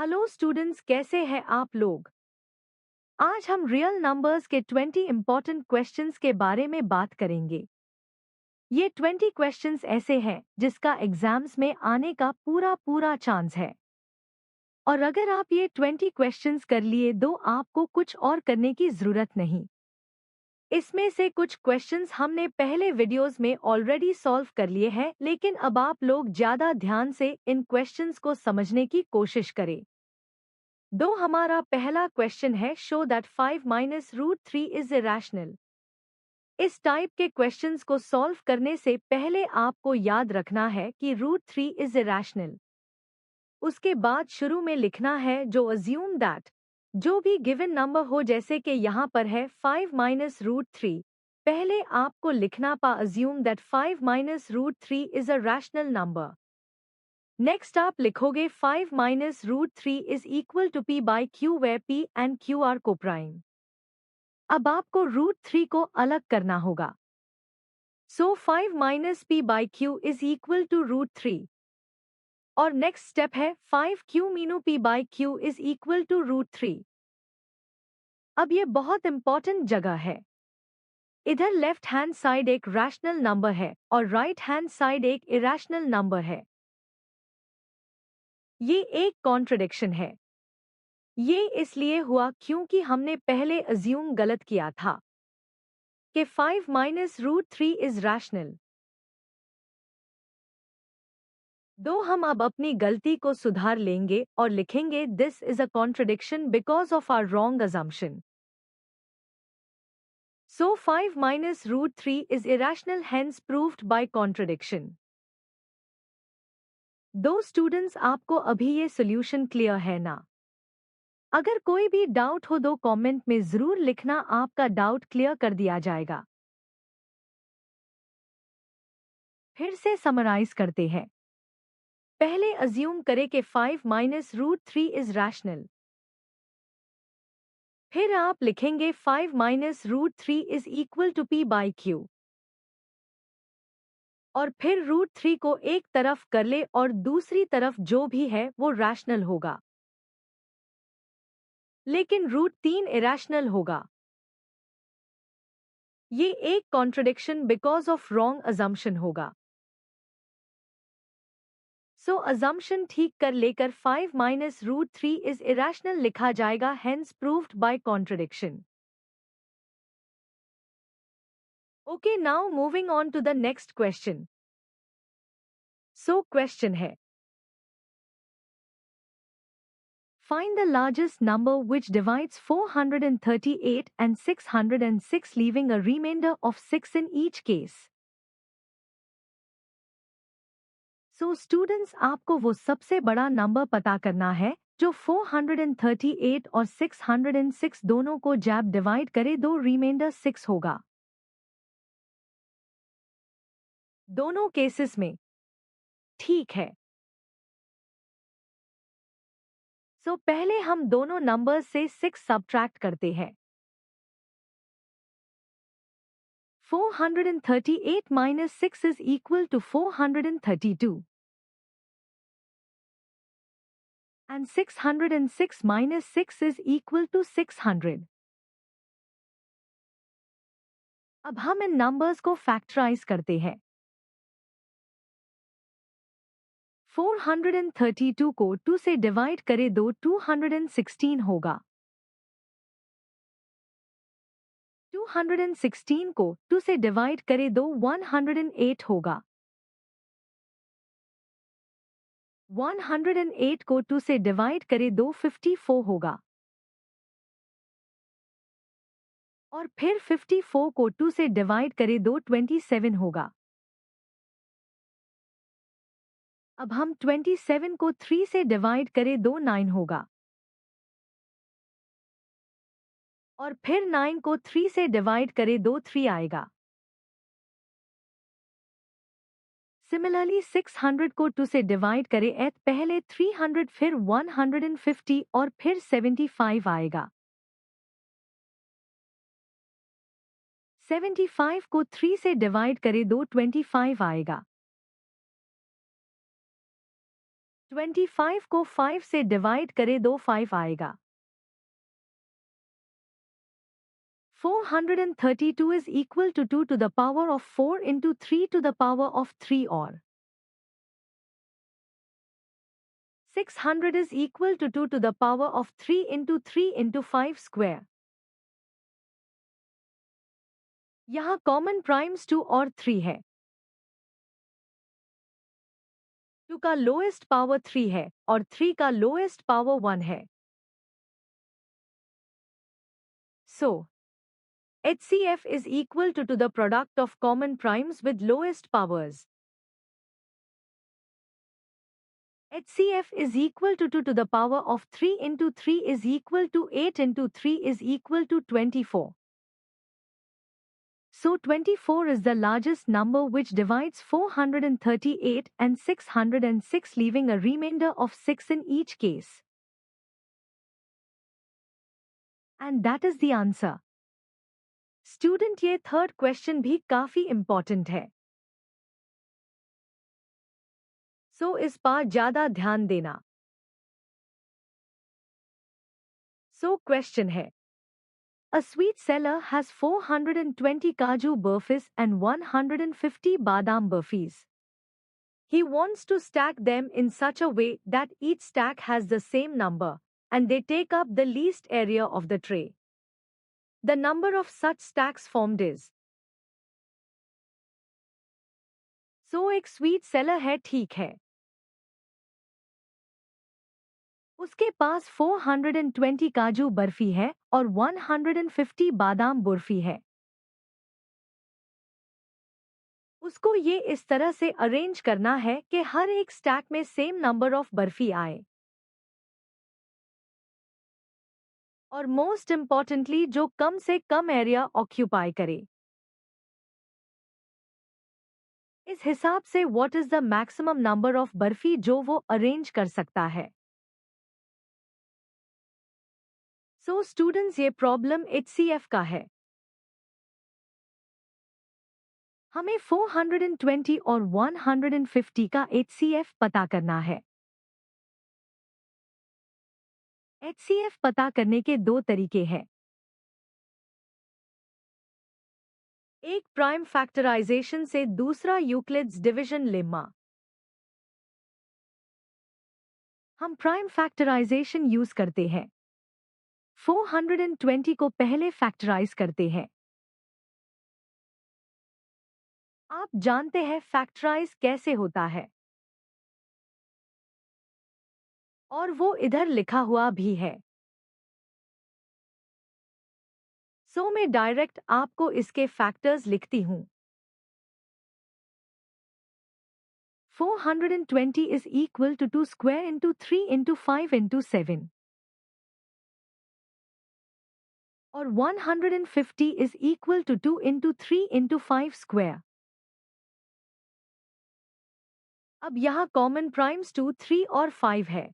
Hello students, कैसे हैं आप लोग। आज हम रियल नंबर्स के 20 इम्पॉर्टेंट क्वेश्चंस के बारे में बात करेंगे। ये 20 क्वेश्चंस ऐसे हैं जिसका एग्जाम्स में आने का पूरा पूरा चांस है। और अगर आप ये 20 क्वेश्चंस कर लिए तो आपको कुछ और करने की जरूरत नहीं। इसमें से कुछ क्वेश्चंस हमने पहले वीडियोस में ऑलरेडी सॉल्व कर लिए हैं, लेकिन अब आप लोग ज्यादा ध्यान से इन क्वेश्चंस को समझने की कोशिश करें। दो हमारा पहला क्वेश्चन है, show that 5 minus root 3 is irrational. इस टाइप के क्वेश्चंस को सॉल्व करने से पहले आपको याद रखना है कि रूट 3 इज इरेशनल। उसके बाद शुरू में लिखना है जो अज्यूम दैट जो भी गिवन नंबर हो, जैसे कि यहाँ पर है 5 माइनस रूट 3। पहले आपको लिखना पा assume that 5 minus root 3 is a rational number. Next आप लिखोगे 5 minus root 3 is equal to p by q, where p and q are coprime. अब आपको रूट 3 को अलग करना होगा। So 5 minus p by q is equal to root 3। और next step है 5 q minus p by q is equal to root 3। अब ये बहुत इंपॉर्टेंट जगह है। इधर लेफ्ट हैंड साइड एक रैशनल नंबर है और राइट हैंड साइड एक इरेशनल नंबर है। ये एक कॉन्ट्रडिक्शन है। ये इसलिए हुआ क्योंकि हमने पहले अज्यूम गलत किया था कि 5 माइनस रूट 3 इज रैशनल। दो हम अब अपनी गलती को सुधार लेंगे और लिखेंगे this is a contradiction because of our wrong assumption. So 5 minus root 3 is irrational, hence proved by contradiction. दो स्टूडेंट्स, आपको अभी ये सोल्यूशन क्लियर है ना? अगर कोई भी डाउट हो तो कमेंट में जरूर लिखना, आपका डाउट क्लियर कर दिया जाएगा। फिर से समराइज करते हैं। पहले अज्यूम करें कि 5 माइनस रूट 3 इज रैशनल। फिर आप लिखेंगे 5 minus root 3 is equal to p by q. और फिर रूट 3 को एक तरफ कर ले और दूसरी तरफ जो भी है वो रैशनल होगा, लेकिन रूट 3 इरेशनल होगा। ये एक contradiction because of wrong assumption होगा। सो अजम्पशन ठीक कर लेकर 5 माइनस रूट 3 इज इरेशनल लिखा जाएगा, hence proved by contradiction. Okay, now moving on to the next question. So question है, find the largest number which divides 438 and 606, leaving a remainder of 6 in each case. So students, आपको वो सबसे बड़ा number पता करना है जो 438 और 606 दोनों को जब डिवाइड करे दो रिमाइंडर 6 होगा। दोनों केसेस में ठीक है। सो पहले हम दोनों नंबर्स से 6 सब्ट्रैक्ट करते हैं। 438 minus 6 is equal to 432. And 606 minus 6 is equal to 600. अब हम इन नंबर्स को फैक्टराइज करते हैं। 432 को 2 से डिवाइड करे दो 216 होगा। 216 को 2 से डिवाइड करे दो 108 होगा। 108 को 2 से डिवाइड करे दो 54 होगा। और फिर 54 को 2 से डिवाइड करे दो 27 होगा। अब हम 27 को 3 से डिवाइड करे दो 9 होगा। और फिर 9 को 3 से डिवाइड करे दो 3 आएगा। सिमिलरली 600 को 2 से डिवाइड करे एट पहले 300, फिर 150 और फिर 75 आएगा। 75 को 3 से डिवाइड करे दो 25 आएगा। 25 को 5 से डिवाइड करे दो 5 आएगा। 432 is equal to 2 to the power of 4 into 3 to the power of 3 or 600 is equal to 2 to the power of 3 into 3 into 5 square। यहाँ कॉमन प्राइम्स 2 और 3 है। 2 का लोएस्ट पावर 3 है और 3 का लोएस्ट पावर 1 है। So, HCF is equal to the product of common primes with lowest powers। HCF is equal to 2 to the power of 3 into 3 is equal to 8 into 3 is equal to 24। So 24 is the largest number which divides 438 and 606, leaving a remainder of 6 in each case। And that is the answer। Student ये third question भी काफी important है, सो इस पर ज्यादा ध्यान देना। सो question है, अ स्वीट सेलर हैज 420 काजू बर्फीज एंड 150 बादाम बर्फीज। He wants to stack them in such a way that each stack has the same number and they take up the least area of the tray। The number of such stacks formed is। सो एक sweet seller है, ठीक है। उसके पास 420 काजू बर्फी है और 150 बादाम बर्फी है। उसको ये इस तरह से अरेंज करना है कि हर एक स्टैक में सेम नंबर ऑफ बर्फी आए, और मोस्ट इम्पॉर्टेंटली जो कम से कम एरिया ऑक्यूपाई करे। इस हिसाब से what is the maximum number of barfi जो वो अरेंज कर सकता है। सो स्टूडेंट्स ये प्रॉब्लम HCF का है। हमें 420 और 150 का HCF पता करना है। HCF पता करने के दो तरीके हैं। एक प्राइम फैक्टराइजेशन से, दूसरा यूक्लिड्स डिवीजन लेम्मा। हम प्राइम फैक्टराइजेशन यूज करते हैं। 420 को पहले फैक्टराइज करते हैं। आप जानते हैं फैक्टराइज कैसे होता है, और वो इधर लिखा हुआ भी है। सो मैं डायरेक्ट आपको इसके फैक्टर्स लिखती हूँ। 420 is equal to 2 square into 3 into 5 into 7। और 150 is equal to 2 into 3 into 5 square। अब यहाँ कॉमन प्राइम्स 2, 3 और 5 है,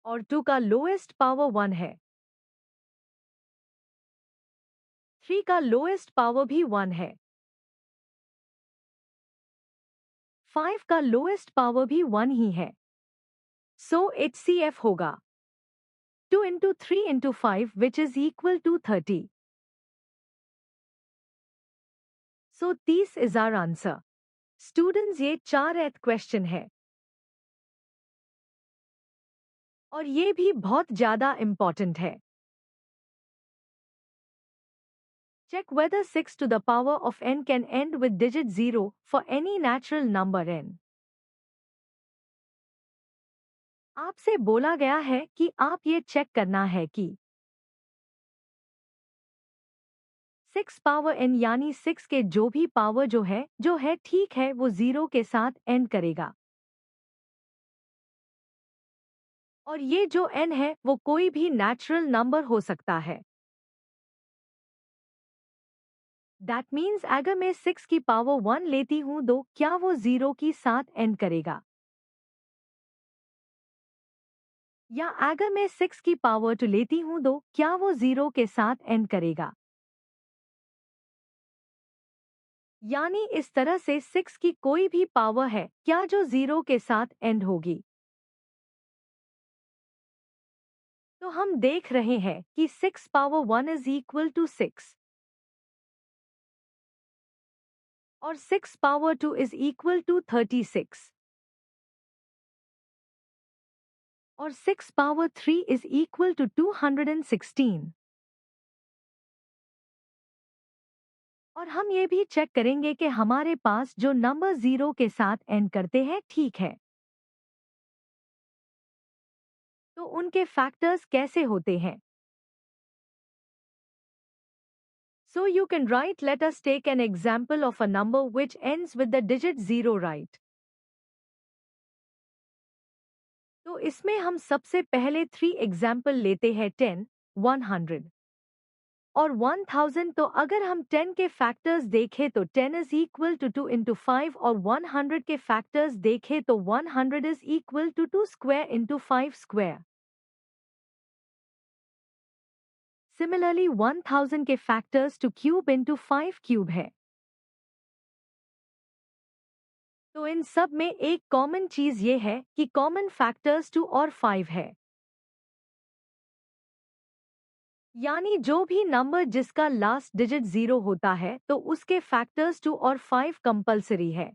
और 2 का लोएस्ट पावर 1 है। 3 का लोएस्ट पावर भी 1 है। 5 का लोएस्ट पावर भी 1 ही है। सो HCF होगा 2 into 3 into 5 which is equal to 30। So 30 is our answer। Students ये 4th क्वेश्चन है, और ये भी बहुत ज्यादा इंपॉर्टेंट है। Check whether 6 to the power of n can end with digit 0 for any natural number n। आपसे बोला गया है कि आप ये चेक करना है कि 6 पावर n यानी 6 के जो भी पावर जो है ठीक है, वो 0 के साथ एंड करेगा। और ये जो n है वो कोई भी नेचुरल नंबर हो सकता है। दैट मीन्स अगर मैं 6 की पावर 1 लेती हूँ तो क्या वो 0 की साथ एंड करेगा, या अगर मैं 6 की पावर 2 लेती हूँ तो क्या वो 0 के साथ एंड करेगा। यानी इस तरह से 6 की कोई भी पावर है क्या जो 0 के साथ एंड होगी। तो हम देख रहे हैं कि 6 पावर 1 इज इक्वल टू 6 और 6 पावर 2 इज इक्वल टू 36 और 6 पावर 3 इज इक्वल टू 216। और हम ये भी चेक करेंगे कि हमारे पास जो नंबर 0 के साथ एंड करते हैं ठीक है। तो उनके फैक्टर्स कैसे होते हैं? So you can write, let us take an example of a number which ends with the digit 0, right? तो इसमें हम सबसे पहले 3 एग्जाम्पल लेते हैं 10, 100 और 1000। तो अगर हम 10 के फैक्टर्स देखें तो 10 इज इक्वल टू 2 इंटू 5 और 100 के फैक्टर्स देखें तो 100 is equal to 2 square into 5 square. Similarly 1000 के फैक्टर्स 2 क्यूब इंटू 5 क्यूब है। तो इन सब में एक कॉमन चीज ये है कि कॉमन फैक्टर्स 2 और 5 है। यानी जो भी नंबर जिसका लास्ट डिजिट 0 होता है तो उसके फैक्टर्स 2 और 5 कंपलसरी है।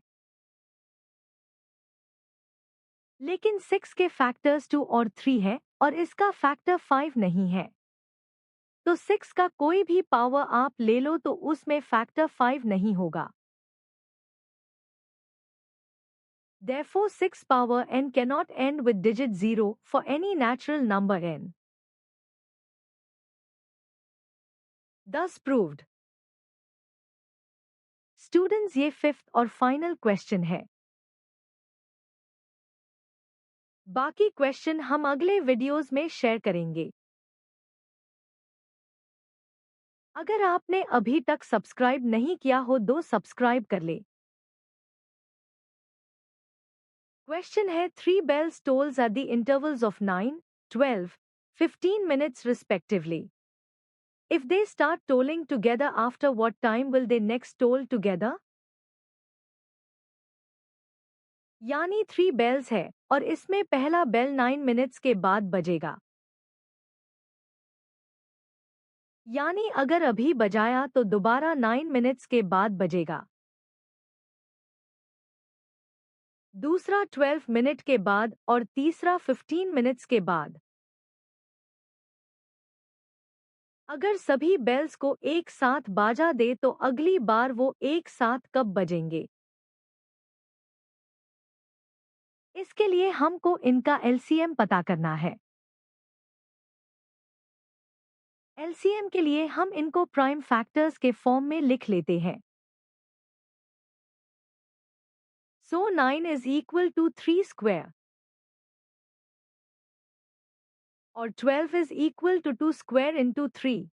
लेकिन 6 के फैक्टर्स 2 और 3 है और इसका फैक्टर 5 नहीं है। तो 6 का कोई भी पावर आप ले लो तो उसमें फैक्टर 5 नहीं होगा। Therefore 6 power n cannot end with digit 0 for any natural number n. Thus proved. Students, ये फिफ्थ और फाइनल क्वेश्चन है। बाकी क्वेश्चन हम अगले वीडियोस में शेयर करेंगे। अगर आपने अभी तक सब्सक्राइब नहीं किया हो तो सब्सक्राइब कर ले। क्वेश्चन है 3 bells tolls at the intervals of 9, 12, 15 minutes respectively. If they start tolling together, after what time will they next toll together? यानी 3 bells है और इसमें पहला बेल 9 मिनट्स के बाद बजेगा। यानी अगर अभी बजाया तो दोबारा 9 मिनट्स के बाद बजेगा। दूसरा 12 मिनट के बाद और तीसरा 15 मिनट्स के बाद। अगर सभी बेल्स को एक साथ बाजा दे तो अगली बार वो एक साथ कब बजेंगे? इसके लिए हमको इनका एलसीएम पता करना है। एलसीएम के लिए हम इनको प्राइम फैक्टर्स के फॉर्म में लिख लेते हैं। So 9 is equal to 3 square और 12 is equal to 2 square into 3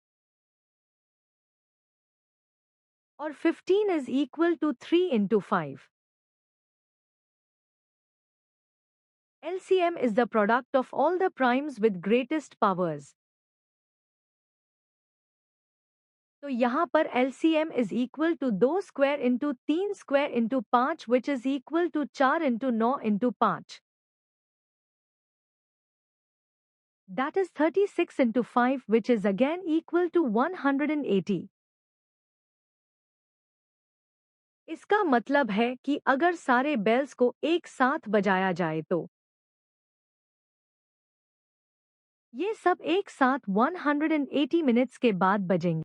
और 15 is equal to 3 into 5. LCM is the product of all the primes with greatest powers. तो यहाँ पर LCM is equal to 2 square into 3 square into 5 which is equal to 4 into 9 into 5. That is 36 into 5 which is again equal to 180. इसका मतलब है कि अगर सारे bells को एक साथ बजाया जाए तो ये सब एक साथ 180 मिनट्स के बाद बजेंगे।